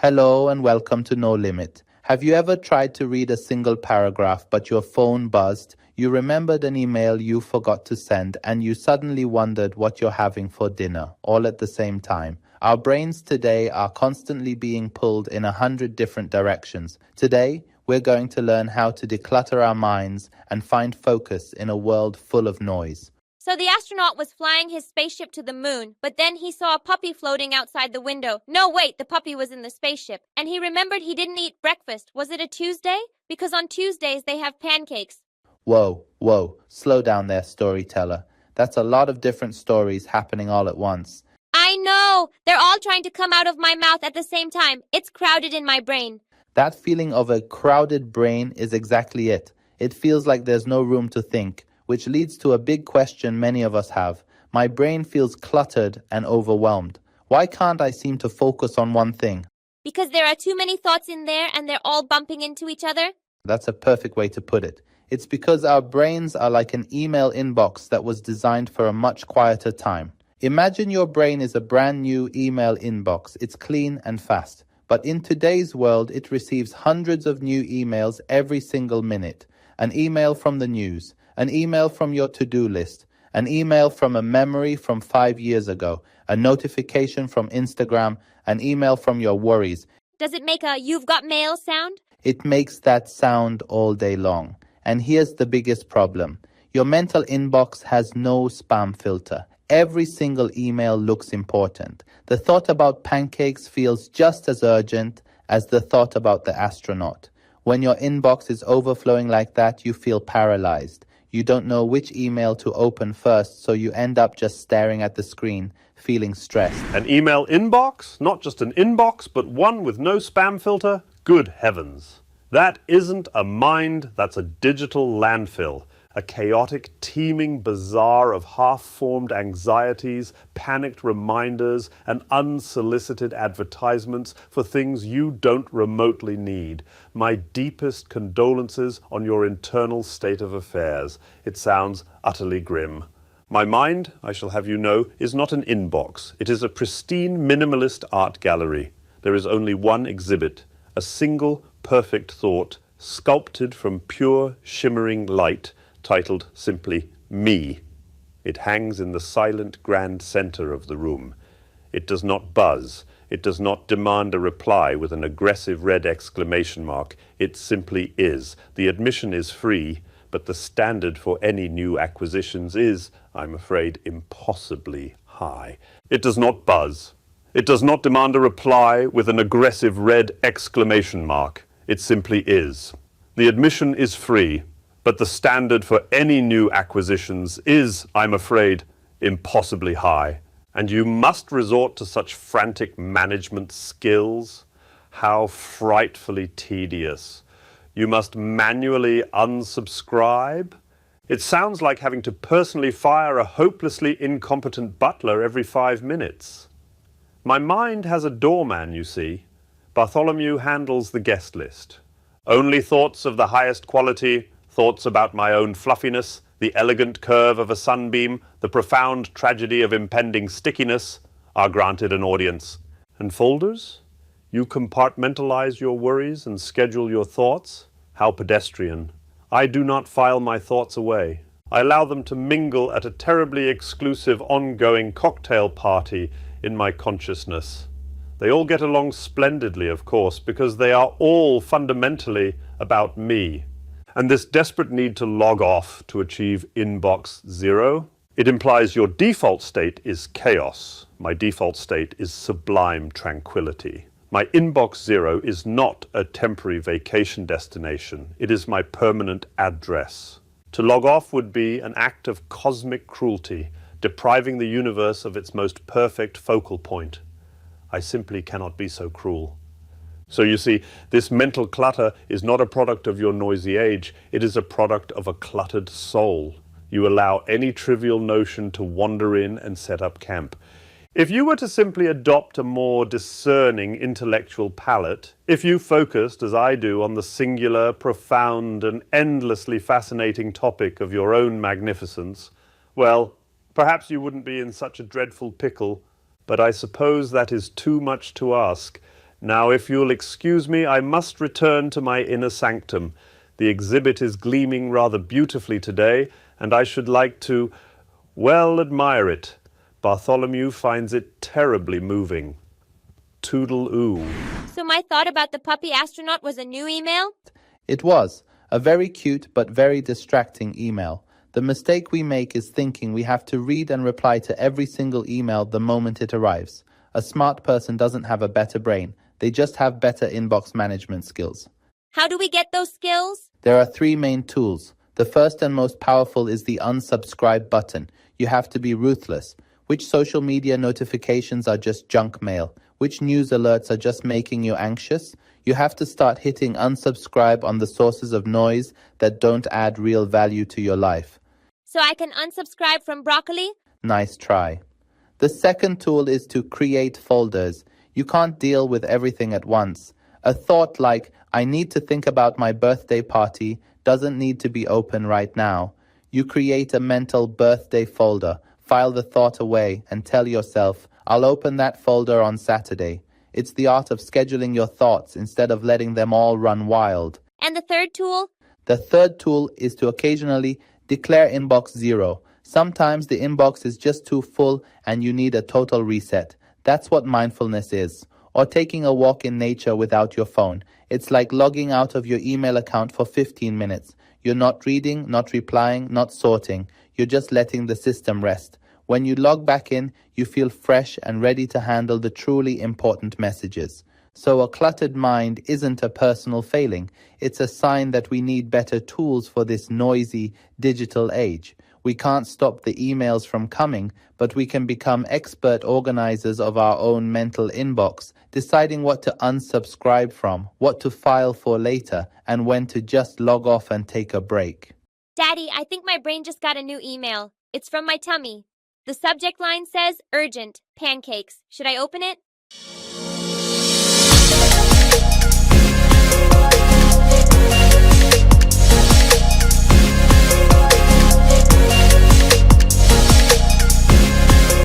Hello and welcome to No Limit. Have you ever tried to read a single paragraph but your phone buzzed, you remembered an email you forgot to send, and you suddenly wondered what you're having for dinner, all at the same time? Our brains today are constantly being pulled in 100 different directions. Today, we're going to learn how to declutter our minds and find focus in a world full of noise. So the astronaut was flying his spaceship to the moon, but then he saw a puppy floating outside the window. No, wait, the puppy was in the spaceship. And he remembered he didn't eat breakfast. Was it a Tuesday? Because on Tuesdays they have pancakes. Whoa, slow down there, storyteller. That's a lot of different stories happening all at once. I know! They're all trying to come out of my mouth at the same time. It's crowded in my brain. That feeling of a crowded brain is exactly it. It feels like there's no room to think, which leads to a big question many of us have. My brain feels cluttered and overwhelmed. Why can't I seem to focus on one thing? Because there are too many thoughts in there and they're all bumping into each other? That's a perfect way to put it. It's because our brains are like an email inbox that was designed for a much quieter time. Imagine your brain is a brand new email inbox. It's clean and fast. But in today's world, it receives hundreds of new emails every single minute. An email from the news, an email from your to-do list, an email from a memory from 5 years ago, a notification from Instagram, an email from your worries. Does it make a "you've got mail" sound? It makes that sound all day long. And here's the biggest problem. Your mental inbox has no spam filter. Every single email looks important. The thought about pancakes feels just as urgent as the thought about the astronaut. When your inbox is overflowing like that, you feel paralyzed. You don't know which email to open first, so you end up just staring at the screen, feeling stressed. An email inbox? Not just an inbox, but one with no spam filter? Good heavens. That isn't a mind, that's a digital landfill. A chaotic, teeming bazaar of half-formed anxieties, panicked reminders, and unsolicited advertisements for things you don't remotely need. My deepest condolences on your internal state of affairs. It sounds utterly grim. My mind, I shall have you know, is not an inbox. It is a pristine minimalist art gallery. There is only one exhibit, a single perfect thought, sculpted from pure, shimmering light, titled simply Me. It hangs in the silent grand center of the room. It does not buzz. It does not demand a reply with an aggressive red exclamation mark. It simply is. The admission is free, but the standard for any new acquisitions is, I'm afraid, impossibly high. It does not buzz. It does not demand a reply with an aggressive red exclamation mark. It simply is. The admission is free, but the standard for any new acquisitions is, I'm afraid, impossibly high. And you must resort to such frantic management skills. How frightfully tedious. You must manually unsubscribe. It sounds like having to personally fire a hopelessly incompetent butler every 5 minutes. My mind has a doorman, you see. Bartholomew handles the guest list. Only thoughts of the highest quality, thoughts about my own fluffiness, the elegant curve of a sunbeam, the profound tragedy of impending stickiness, are granted an audience. And folders? You compartmentalize your worries and schedule your thoughts? How pedestrian. I do not file my thoughts away. I allow them to mingle at a terribly exclusive ongoing cocktail party in my consciousness. They all get along splendidly, of course, because they are all fundamentally about me. And this desperate need to log off to achieve inbox zero, it implies your default state is chaos. My default state is sublime tranquility. My inbox zero is not a temporary vacation destination. It is my permanent address. To log off would be an act of cosmic cruelty, depriving the universe of its most perfect focal point. I simply cannot be so cruel. So you see, this mental clutter is not a product of your noisy age. It is a product of a cluttered soul. You allow any trivial notion to wander in and set up camp. If you were to simply adopt a more discerning intellectual palate, if you focused, as I do, on the singular, profound, and endlessly fascinating topic of your own magnificence, well, perhaps you wouldn't be in such a dreadful pickle, but I suppose that is too much to ask. Now, if you'll excuse me, I must return to my inner sanctum. The exhibit is gleaming rather beautifully today, and I should like to, well, admire it. Bartholomew finds it terribly moving. Toodle-oo. So my thought about the puppy astronaut was a new email? It was a very cute but very distracting email. The mistake we make is thinking we have to read and reply to every single email the moment it arrives. A smart person doesn't have a better brain. They just have better inbox management skills. How do we get those skills? There are three main tools. The first and most powerful is the unsubscribe button. You have to be ruthless. Which social media notifications are just junk mail? Which news alerts are just making you anxious? You have to start hitting unsubscribe on the sources of noise that don't add real value to your life. So I can unsubscribe from broccoli? Nice try. The second tool is to create folders. You can't deal with everything at once. A thought like, I need to think about my birthday party, doesn't need to be open right now. You create a mental birthday folder, file the thought away, and tell yourself, I'll open that folder on Saturday. It's the art of scheduling your thoughts instead of letting them all run wild. And the third tool? The third tool is to occasionally declare inbox zero. Sometimes the inbox is just too full and you need a total reset. That's what mindfulness is. Or taking a walk in nature without your phone. It's like logging out of your email account for 15 minutes. You're not reading, not replying, not sorting. You're just letting the system rest. When you log back in, you feel fresh and ready to handle the truly important messages. So a cluttered mind isn't a personal failing. It's a sign that we need better tools for this noisy digital age. We can't stop the emails from coming, but we can become expert organizers of our own mental inbox, deciding what to unsubscribe from, what to file for later, and when to just log off and take a break. Daddy, I think my brain just got a new email. It's from my tummy. The subject line says, urgent, pancakes. Should I open it?